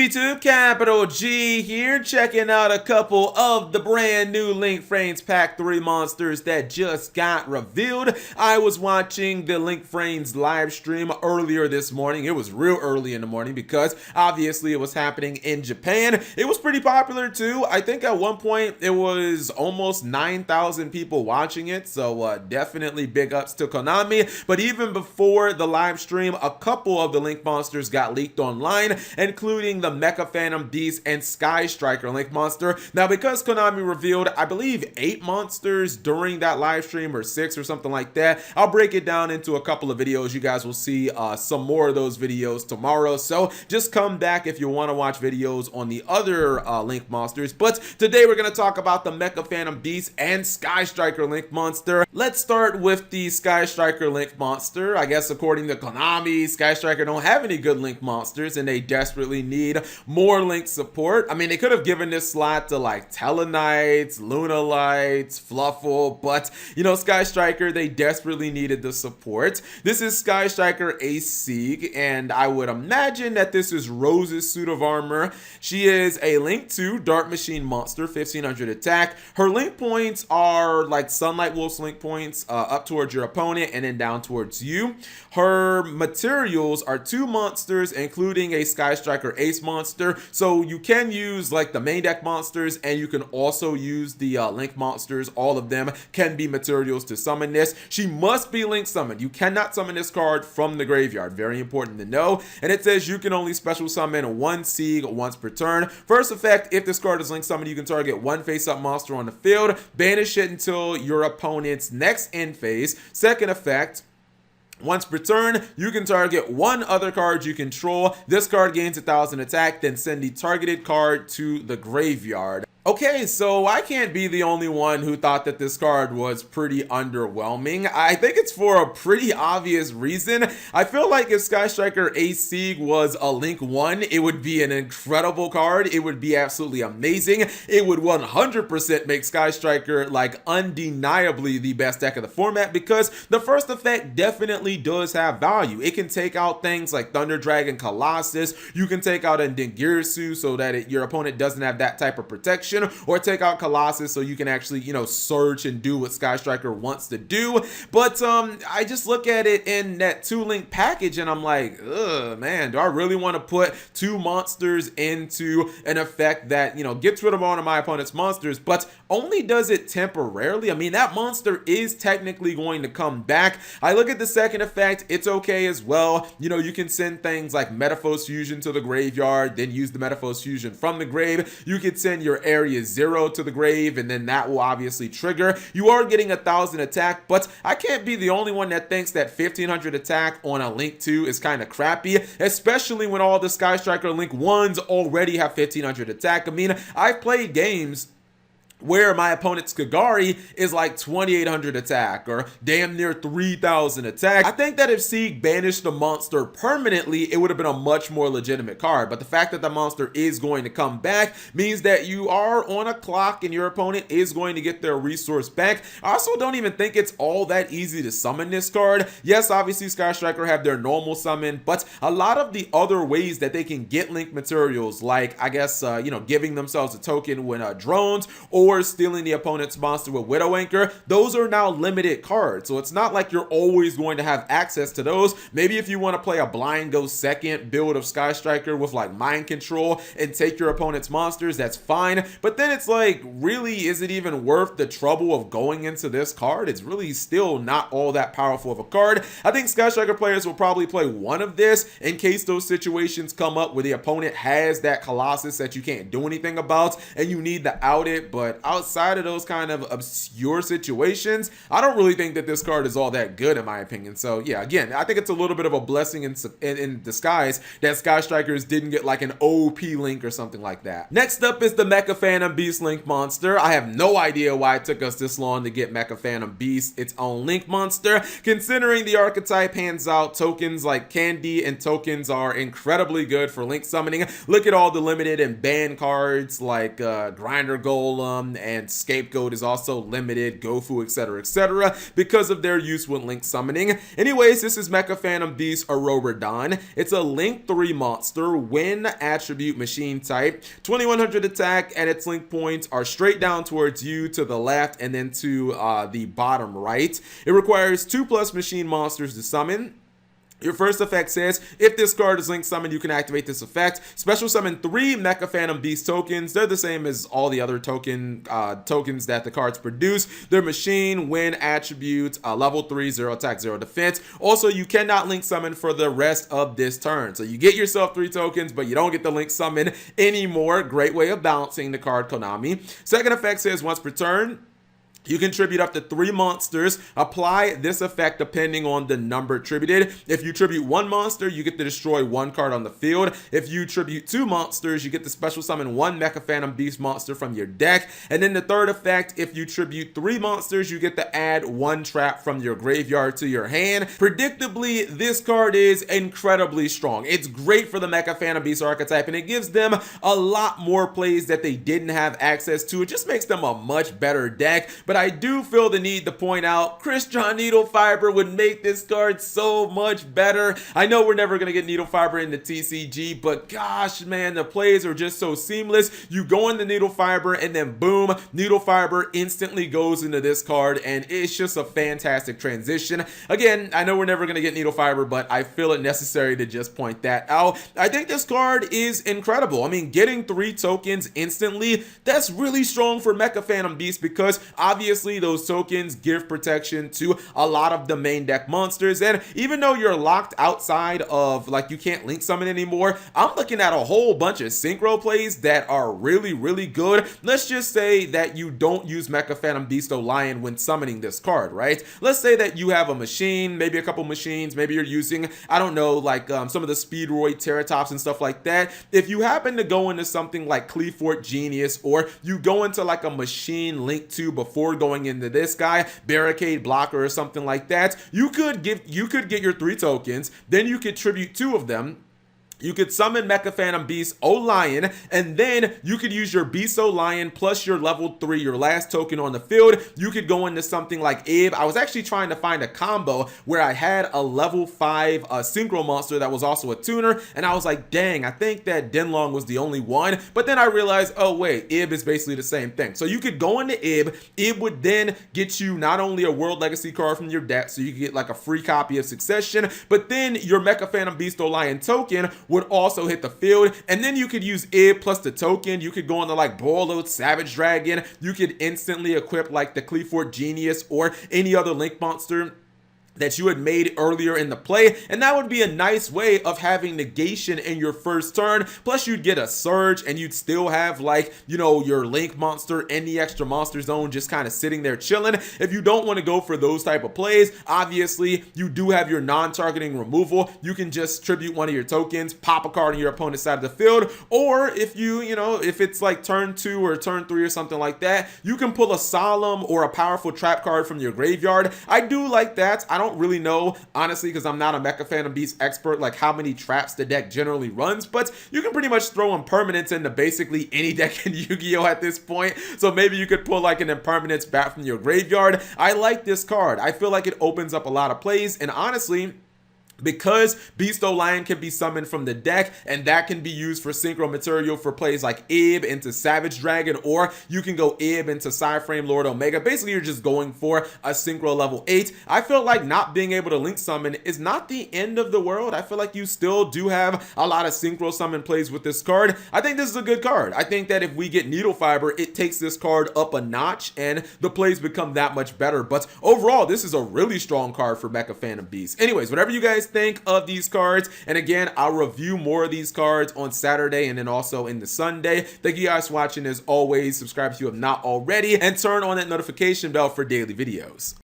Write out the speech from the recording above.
YouTube, Capital G here, checking out a couple of the brand new Link Frames Pack 3 monsters that just got revealed. I was watching the Link Frames live stream earlier this morning. It was real early in the morning because obviously it was happening in Japan. It was pretty popular too. I think at one point it was almost 9,000 people watching it, so definitely big ups to Konami. But even before the live stream, a couple of the Link monsters got leaked online, including the Mecha Phantom Beast and Sky Striker Link monster. Now, because Konami revealed, I believe, 8 monsters during that live stream, or 6 or something like that, I'll break it down into a couple of videos. You guys will see some more of those videos tomorrow, so just come back if you want to watch videos on the other Link monsters. But today we're going to talk about the Mecha Phantom Beast and Sky Striker Link monster. Let's start with the Sky Striker Link monster. I guess according to Konami, Sky Striker don't have any good Link monsters, and they desperately need more Link support. I mean, they could have given this slot to like Telenites, Lunalites, Fluffle, but you know, Sky Striker, they desperately needed the support. This is Sky Striker Ace Sieg, and I would imagine that this is Rose's suit of armor. She is a Link 2 Dart Machine monster, 1500 attack. Her Link points are like Sunlight Wolf's Link points, up towards your opponent and then down towards you. Her materials are 2 monsters, including a Sky Striker Ace monster, so you can use like the main deck monsters, and you can also use the Link monsters. All of them can be materials to summon this. She must be Link summoned. You cannot summon this card from the graveyard. Very important to know. And it says you can only special summon 1 Sieg once per turn. First effect, if this card is Link summoned, you can target 1 face-up monster on the field, banish it until your opponent's next end phase. Second effect, once per turn, you can target 1 other card you control. This card gains 1,000 attack, then send the targeted card to the graveyard. Okay, so I can't be the only one who thought that this card was pretty underwhelming. I think it's for a pretty obvious reason. I feel like if Sky Striker Ace Sieg was a Link 1, it would be an incredible card. It would be absolutely amazing. It would 100% make Sky Striker like undeniably the best deck of the format, because the first effect definitely does have value. It can take out things like Thunder Dragon, Colossus. You can take out a Dengirsu so that your opponent doesn't have that type of protection, or take out Colossus so you can actually, you know, search and do what Sky Striker wants to do. But I just look at it in that 2 Link package and I'm like, ugh, man, do I really want to put 2 monsters into an effect that, you know, gets rid of one of my opponent's monsters, but only does it temporarily? I mean, that monster is technically going to come back. I look at the second effect, it's okay as well. You know, you can send things like Metaphos Fusion to the graveyard, then use the Metaphos Fusion from the grave. You could send your Area 0 to the grave, and then that will obviously trigger. You are getting 1,000 attack, but I can't be the only one that thinks that 1,500 attack on a Link 2 is kind of crappy, especially when all the Sky Striker Link 1s already have 1,500 attack. I mean, I've played games where my opponent's Kagari is like 2,800 attack or damn near 3,000 attack. I think that if Sieg banished the monster permanently, it would have been a much more legitimate card. But the fact that the monster is going to come back means that you are on a clock and your opponent is going to get their resource back. I also don't even think it's all that easy to summon this card. Yes, obviously Sky Striker have their normal summon, but a lot of the other ways that they can get Link materials, like I guess you know, giving themselves a token when drones, or stealing the opponent's monster with Widow Anchor, those are now limited cards. So it's not like you're always going to have access to those. Maybe if you want to play a blind go second build of Sky Striker with like mind control and take your opponent's monsters, that's fine. But then it's like, really, is it even worth the trouble of going into this card? It's really still not all that powerful of a card. I think Sky Striker players will probably play one of this in case those situations come up where the opponent has that Colossus that you can't do anything about and you need to out it. But outside of those kind of obscure situations, I don't really think that this card is all that good in my opinion. So yeah, again, I think it's a little bit of a blessing in disguise that Sky Strikers didn't get like an OP Link or something like that. Next up is the Mecha Phantom Beast Link monster. I have no idea why it took us this long to get Mecha Phantom Beast its own Link monster, considering the archetype hands out tokens like candy, and tokens are incredibly good for Link summoning. Look at all the limited and banned cards like Grinder Golem, and Scapegoat is also limited, Gofu, etc., because of their use with Link summoning. Anyways, this is Mecha Phantom Beast Aurobodon. It's a Link 3 monster, Wind attribute, machine type, 2100 attack, and its Link points are straight down towards you, to the left, and then to the bottom right. It requires 2+ machine monsters to summon. Your first effect says, if this card is Link summoned, you can activate this effect. Special summon 3 Mecha Phantom Beast tokens. They're the same as all the other tokens that the cards produce. They're machine, Wind attributes, level 3, 0 attack, 0 defense. Also, you cannot Link summon for the rest of this turn. So you get yourself 3 tokens, but you don't get the Link summon anymore. Great way of balancing the card, Konami. Second effect says, once per turn, you can tribute up to 3 monsters. Apply this effect depending on the number attributed. If you tribute 1 monster, you get to destroy 1 card on the field. If you tribute 2 monsters, you get to special summon 1 Mecha Phantom Beast monster from your deck. And then the third effect, if you tribute 3 monsters, you get to add 1 trap from your graveyard to your hand. Predictably, this card is incredibly strong. It's great for the Mecha Phantom Beast archetype, and it gives them a lot more plays that they didn't have access to. It just makes them a much better deck. But I do feel the need to point out Crystron Needle Fiber would make this card so much better. I know we're never going to get Needle Fiber in the TCG, but gosh, man, the plays are just so seamless. You go into Needle Fiber and then boom, Needle Fiber instantly goes into this card, and it's just a fantastic transition. Again, I know we're never going to get Needle Fiber, but I feel it necessary to just point that out. I think this card is incredible. I mean, getting 3 tokens instantly, that's really strong for Mecha Phantom Beast, because obviously those tokens give protection to a lot of the main deck monsters, and even though you're locked outside of, like, you can't Link summon anymore, I'm looking at a whole bunch of synchro plays that are really good. Let's just say that you don't use Mecha Phantom Beast Lion when summoning this card, right? Let's say that you have a machine, maybe a couple machines, maybe you're using, I don't know, like some of the Speedroid Teratops and stuff like that. If you happen to go into something like Cleefort Genius, or you go into like a machine Link 2 before going into this guy, Barricade Blocker or something like that, you could get your 3 tokens, then you could tribute 2 of them. You could summon Mecha Phantom Beast Lion, and then you could use your Beast Lion plus your level 3, your last token on the field. You could go into something like Abe. I was actually trying to find a combo where I had a level 5 synchro monster that was also a tuner, and I was like, dang, I think that Denlong was the only one. But then I realized, oh wait, Ib is basically the same thing. So you could go into Ib. Ib would then get you not only a World Legacy card from your deck, so you could get like a free copy of Succession, but then your Mecha Phantom Beast Lion token would also hit the field, and then you could use Ib plus the token. You could go into like Boiled Savage Dragon. You could instantly equip like the Cleefort Genius or any other Link monster that you had made earlier in the play, and that would be a nice way of having negation in your first turn. Plus you'd get a surge, and you'd still have, like, you know, your Link monster in the extra monster zone just kind of sitting there chilling. If you don't want to go for those type of plays, obviously you do have your non-targeting removal. You can just tribute 1 of your tokens, pop a card on your opponent's side of the field, or if you know, if it's like turn 2 or turn 3 or something like that, you can pull a Solemn or a powerful trap card from your graveyard. I do like that. I don't really know, honestly, because I'm not a Mecha Phantom Beast expert, like how many traps the deck generally runs, but you can pretty much throw impermanence into basically any deck in Yu-Gi-Oh at this point. So maybe you could pull like an impermanence back from your graveyard. I like this card. I feel like it opens up a lot of plays, and honestly, because Beast Lion can be summoned from the deck, and that can be used for synchro material for plays like Ib into Savage Dragon, or you can go Ib into Psyframe Lord Omega. Basically, you're just going for a synchro level 8. I feel like not being able to Link summon is not the end of the world. I feel like you still do have a lot of synchro summon plays with this card. I think this is a good card. I think that if we get Needle Fiber, it takes this card up a notch, and the plays become that much better. But overall, this is a really strong card for Mecha Phantom Beast. Anyways, whatever you guys think of these cards, and again, I'll review more of these cards on Saturday and then also in the Sunday. Thank you guys for watching. As always, subscribe if you have not already, and turn on that notification bell for daily videos.